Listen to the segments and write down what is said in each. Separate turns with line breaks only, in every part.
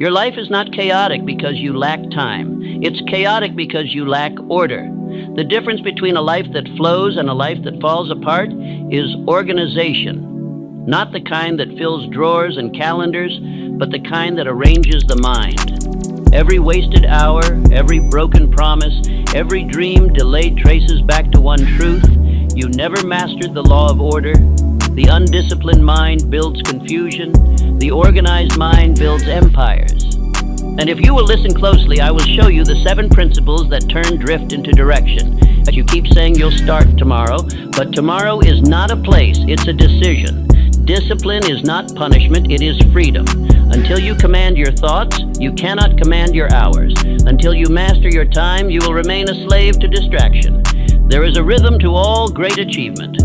Your life is not chaotic because you lack time. It's chaotic because you lack order. The difference between a life that flows and a life that falls apart is organization. Not the kind that fills drawers and calendars, but the kind that arranges the mind. Every wasted hour, every broken promise, every dream delayed traces back to one truth. You never mastered the law of order. The undisciplined mind builds confusion. The organized mind builds empires. And if you will listen closely, I will show you the 7 principles that turn drift into direction. You keep saying you'll start tomorrow, but tomorrow is not a place, it's a decision. Discipline is not punishment, it is freedom. Until you command your thoughts, you cannot command your hours. Until you master your time, you will remain a slave to distraction. There is a rhythm to all great achievement.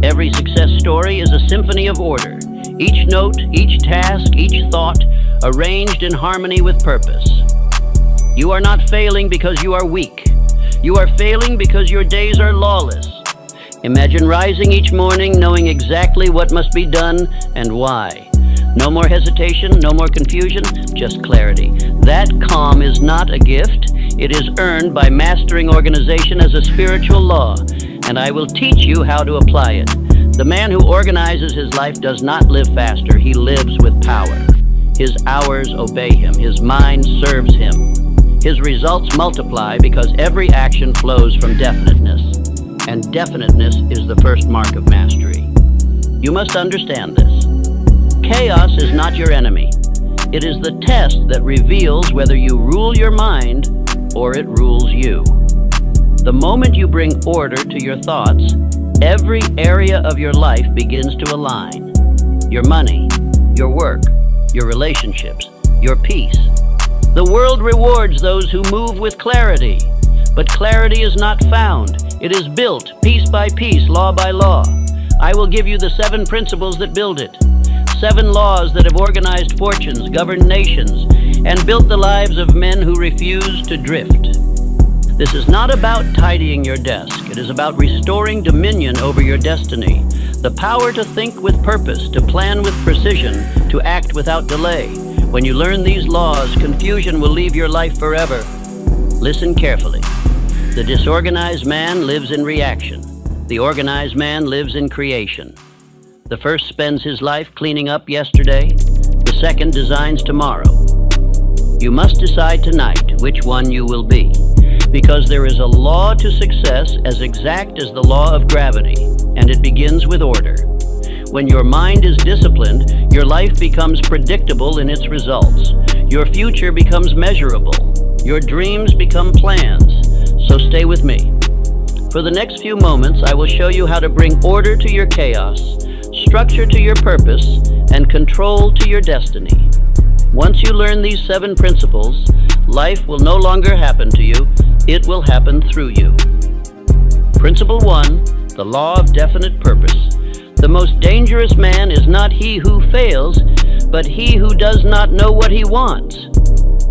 Every success story is a symphony of order. Each note, each task, each thought, arranged in harmony with purpose. You are not failing because you are weak. You are failing because your days are lawless. Imagine rising each morning knowing exactly what must be done and why. No more hesitation, no more confusion, just clarity. That calm is not a gift. It is earned by mastering organization as a spiritual law, and I will teach you how to apply it. The man who organizes his life does not live faster, he lives with power. His hours obey him, his mind serves him. His results multiply because every action flows from definiteness, and definiteness is the first mark of mastery. You must understand this. Chaos is not your enemy. It is the test that reveals whether you rule your mind or it rules you. The moment you bring order to your thoughts, every area of your life begins to align. Your money, your work, your relationships, your peace. The world rewards those who move with clarity, but clarity is not found. It is built piece by piece, law by law. I will give you the 7 principles that build it. 7 laws that have organized fortunes, governed nations, and built the lives of men who refuse to drift. This is not about tidying your desk. It is about restoring dominion over your destiny. The power to think with purpose, to plan with precision, to act without delay. When you learn these laws, confusion will leave your life forever. Listen carefully. The disorganized man lives in reaction. The organized man lives in creation. The first spends his life cleaning up yesterday. The second designs tomorrow. You must decide tonight which one you will be, because there is a law to success as exact as the law of gravity, and it begins with order. When your mind is disciplined, your life becomes predictable in its results. Your future becomes measurable. Your dreams become plans. So stay with me. For the next few moments, I will show you how to bring order to your chaos, structure to your purpose, and control to your destiny. Once you learn these 7 principles, life will no longer happen to you, it will happen through you. Principle 1, the law of definite purpose. The most dangerous man is not he who fails, but he who does not know what he wants.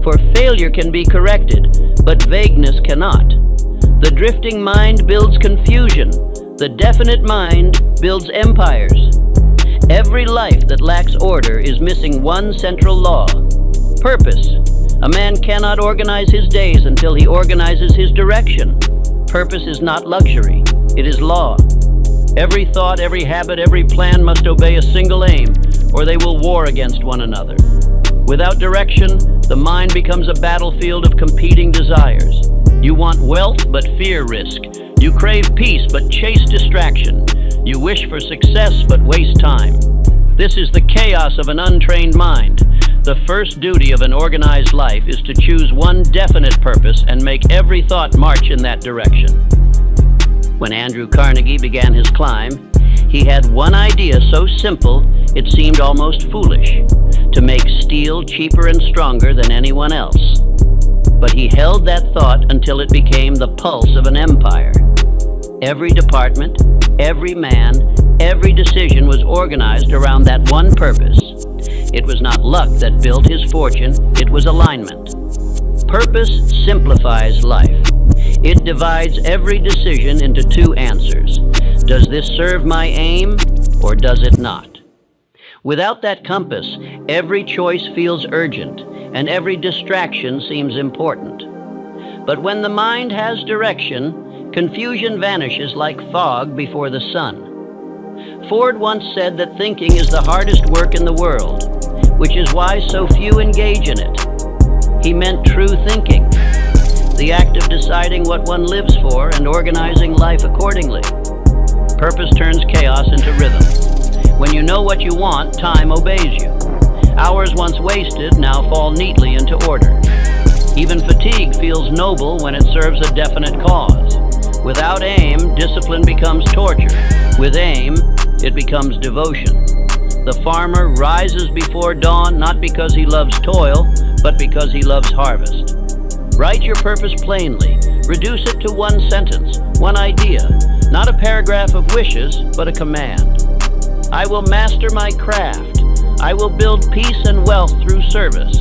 For failure can be corrected, but vagueness cannot. The drifting mind builds confusion. The definite mind builds empires. Every life that lacks order is missing one central law: purpose. A man cannot organize his days until he organizes his direction. Purpose is not luxury, it is law. Every thought, every habit, every plan must obey a single aim, or they will war against one another. Without direction, the mind becomes a battlefield of competing desires. You want wealth, but fear risk. You crave peace, but chase distraction. You wish for success, but waste time. This is the chaos of an untrained mind. The first duty of an organized life is to choose one definite purpose and make every thought march in that direction. When Andrew Carnegie began his climb, he had one idea so simple it seemed almost foolish: to make steel cheaper and stronger than anyone else. But he held that thought until it became the pulse of an empire. Every department, every man, every decision was organized around that one purpose. It was not luck that built his fortune, it was alignment. Purpose simplifies life. It divides every decision into 2 answers. Does this serve my aim, or does it not? Without that compass, every choice feels urgent, and every distraction seems important. But when the mind has direction, confusion vanishes like fog before the sun. Ford once said that thinking is the hardest work in the world, which is why so few engage in it. He meant true thinking, the act of deciding what one lives for and organizing life accordingly. Purpose turns chaos into rhythm. When you know what you want, time obeys you. Hours once wasted now fall neatly into order. Even fatigue feels noble when it serves a definite cause. Without aim, discipline becomes torture. With aim, it becomes devotion. The farmer rises before dawn not because he loves toil, but because he loves harvest. Write your purpose plainly. Reduce it to one sentence, one idea, not a paragraph of wishes, but a command. I will master my craft. I will build peace and wealth through service.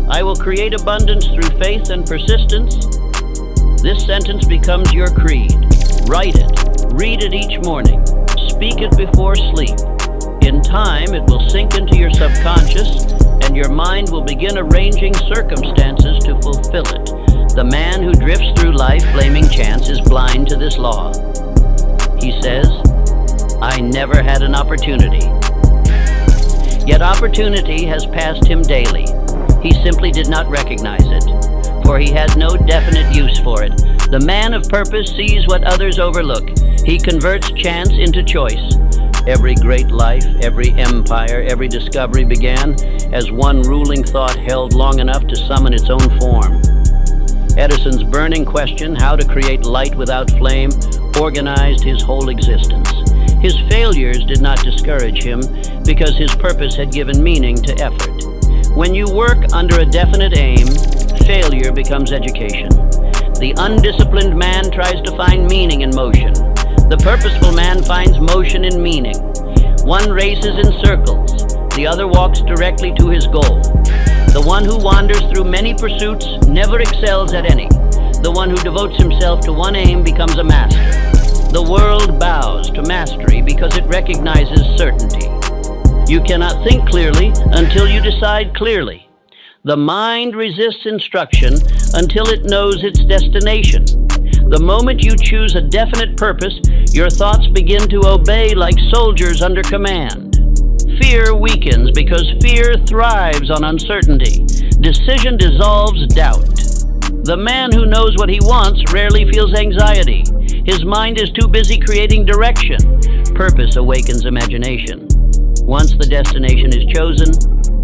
I will create abundance through faith and persistence. This sentence becomes your creed. Write it. Read it each morning. Speak it before sleep. In time, it will sink into your subconscious, and your mind will begin arranging circumstances to fulfill it. The man who drifts through life blaming chance is blind to this law. He says, I never had an opportunity. Yet opportunity has passed him daily. He simply did not recognize it, for he has no definite use for it. The man of purpose sees what others overlook. He converts chance into choice. Every great life, every empire, every discovery began as one ruling thought held long enough to summon its own form. Edison's burning question, how to create light without flame, organized his whole existence. His failures did not discourage him because his purpose had given meaning to effort. When you work under a definite aim, failure becomes education. The undisciplined man tries to find meaning in motion. The purposeful man finds motion in meaning. One races in circles, the other walks directly to his goal. The one who wanders through many pursuits never excels at any. The one who devotes himself to one aim becomes a master. The world bows to mastery because it recognizes certainty. You cannot think clearly until you decide clearly. The mind resists instruction until it knows its destination. The moment you choose a definite purpose, your thoughts begin to obey like soldiers under command. Fear weakens because fear thrives on uncertainty. Decision dissolves doubt. The man who knows what he wants rarely feels anxiety. His mind is too busy creating direction. Purpose awakens imagination. Once the destination is chosen,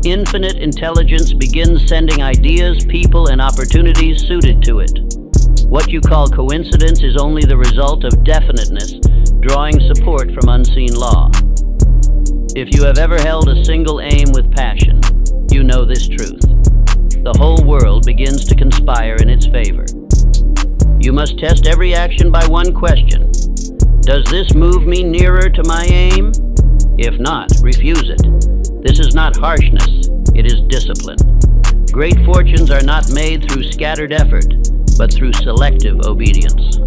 infinite intelligence begins sending ideas, people, and opportunities suited to it. What you call coincidence is only the result of definiteness, drawing support from unseen law. If you have ever held a single aim with passion, you know this truth. The whole world begins to conspire in its favor. You must test every action by one question. Does this move me nearer to my aim? If not, refuse it. This is not harshness, it is discipline. Great fortunes are not made through scattered effort, but through selective obedience.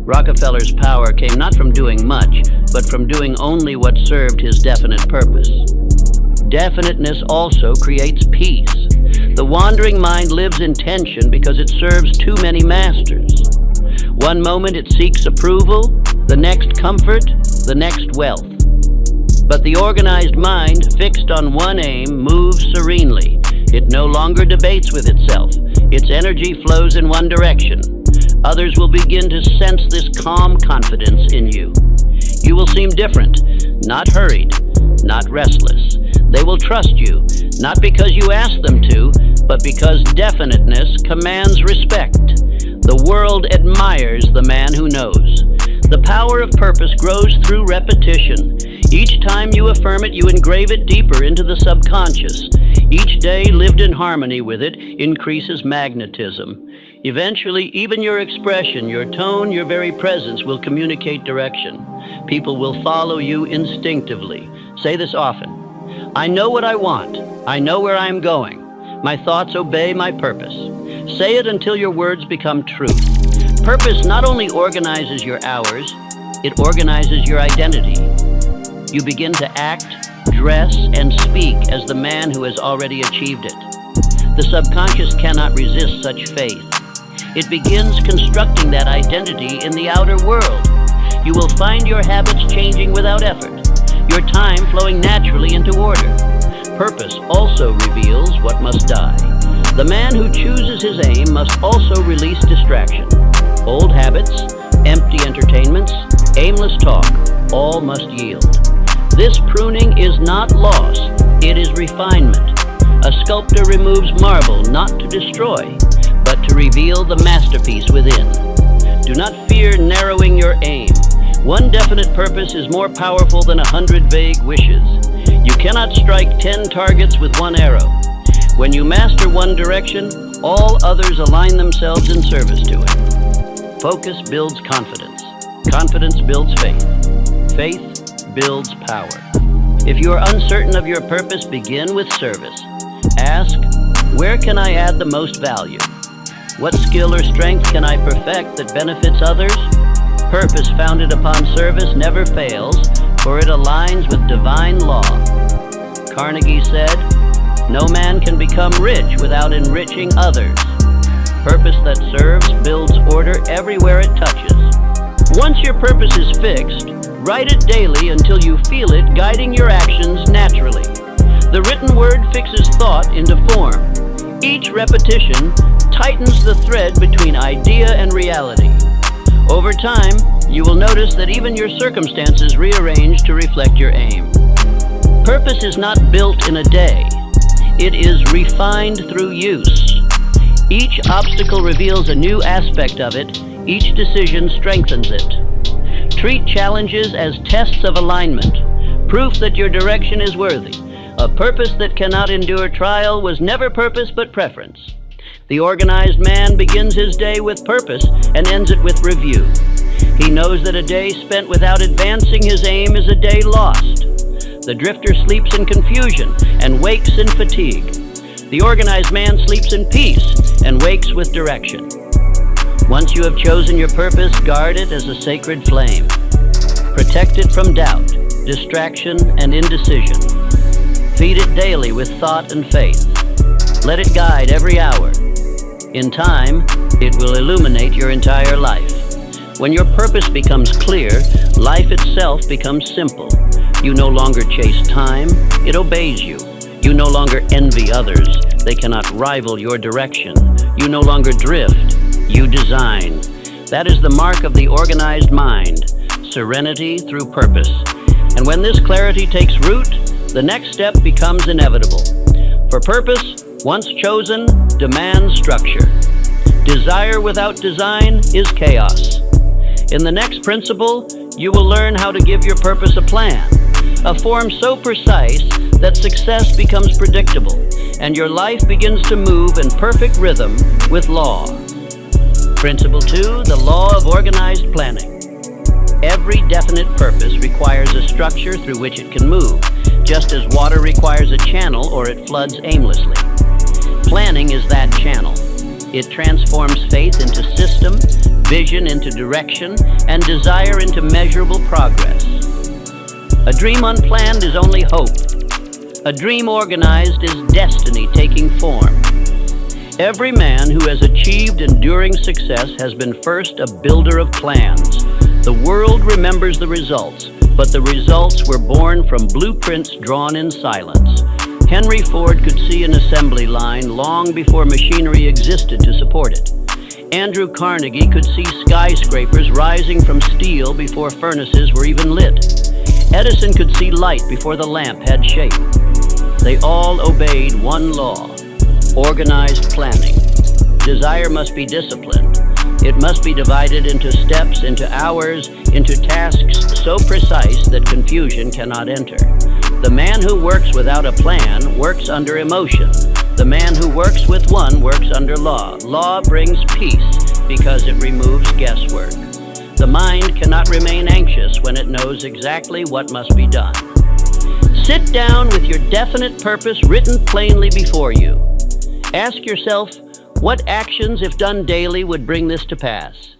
Rockefeller's power came not from doing much, but from doing only what served his definite purpose. Definiteness also creates peace. The wandering mind lives in tension because it serves too many masters. One moment it seeks approval, the next comfort, the next wealth. But the organized mind, fixed on one aim, moves serenely. It no longer debates with itself. Its energy flows in one direction. Others will begin to sense this calm confidence in you. You will seem different, not hurried, not restless. They will trust you, not because you ask them to, but because definiteness commands respect. The world admires the man who knows. The power of purpose grows through repetition. Each time you affirm it, you engrave it deeper into the subconscious. Each day lived in harmony with it increases magnetism. Eventually, even your expression, your tone, your very presence will communicate direction. People will follow you instinctively. Say this often. I know what I want. I know where I am going. My thoughts obey my purpose. Say it until your words become truth. Purpose not only organizes your hours, it organizes your identity. You begin to act, dress, and speak as the man who has already achieved it. The subconscious cannot resist such faith. It begins constructing that identity in the outer world. You will find your habits changing without effort, your time flowing naturally into order. Purpose also reveals what must die. The man who chooses his aim must also release distraction. Old habits, empty entertainments, aimless talk, all must yield. This pruning is not loss, it is refinement. A sculptor removes marble not to destroy, but to reveal the masterpiece within. Do not fear narrowing your aim. One definite purpose is more powerful than 100 vague wishes. You cannot strike 10 targets with one arrow. When you master one direction, all others align themselves in service to it. Focus builds confidence. Confidence builds faith. Faith builds power. If you are uncertain of your purpose, begin with service. Ask, where can I add the most value? What skill or strength can I perfect that benefits others? Purpose founded upon service never fails, for it aligns with divine law. Carnegie said, "No man can become rich without enriching others." Purpose that serves builds order everywhere it touches. Once your purpose is fixed, write it daily until you feel it guiding your actions naturally. The written word fixes thought into form. Each repetition tightens the thread between idea and reality. Over time, you will notice that even your circumstances rearrange to reflect your aim. Purpose is not built in a day. It is refined through use. Each obstacle reveals a new aspect of it. Each decision strengthens it. Treat challenges as tests of alignment, proof that your direction is worthy. A purpose that cannot endure trial was never purpose but preference. The organized man begins his day with purpose and ends it with review. He knows that a day spent without advancing his aim is a day lost. The drifter sleeps in confusion and wakes in fatigue. The organized man sleeps in peace and wakes with direction. Once you have chosen your purpose, guard it as a sacred flame. Protect it from doubt, distraction, and indecision. Feed it daily with thought and faith. Let it guide every hour. In time, it will illuminate your entire life. When your purpose becomes clear, life itself becomes simple. You no longer chase time, it obeys you. You no longer envy others, they cannot rival your direction. You no longer drift, you design. That is the mark of the organized mind, serenity through purpose. And when this clarity takes root, the next step becomes inevitable. For purpose, once chosen, demands structure. Desire without design is chaos. In the next principle, you will learn how to give your purpose a plan, a form so precise that success becomes predictable, and your life begins to move in perfect rhythm with law. Principle 2, the law of organized planning. Every definite purpose requires a structure through which it can move, just as water requires a channel or it floods aimlessly. Planning is that channel. It transforms faith into system, vision into direction, and desire into measurable progress. A dream unplanned is only hope. A dream organized is destiny taking form. Every man who has achieved enduring success has been first a builder of plans. The world remembers the results, but the results were born from blueprints drawn in silence. Henry Ford could see an assembly line long before machinery existed to support it. Andrew Carnegie could see skyscrapers rising from steel before furnaces were even lit. Edison could see light before the lamp had shape. They all obeyed one law: organized planning. Desire must be disciplined. It must be divided into steps, into hours, into tasks so precise that confusion cannot enter. The man who works without a plan works under emotion. The man who works with one works under law. Law brings peace because it removes guesswork. The mind cannot remain anxious when it knows exactly what must be done. Sit down with your definite purpose written plainly before you. Ask yourself, what actions, if done daily, would bring this to pass?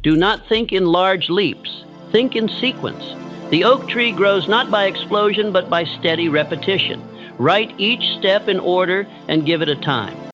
Do not think in large leaps. Think in sequence. The oak tree grows not by explosion, but by steady repetition. Write each step in order and give it a time.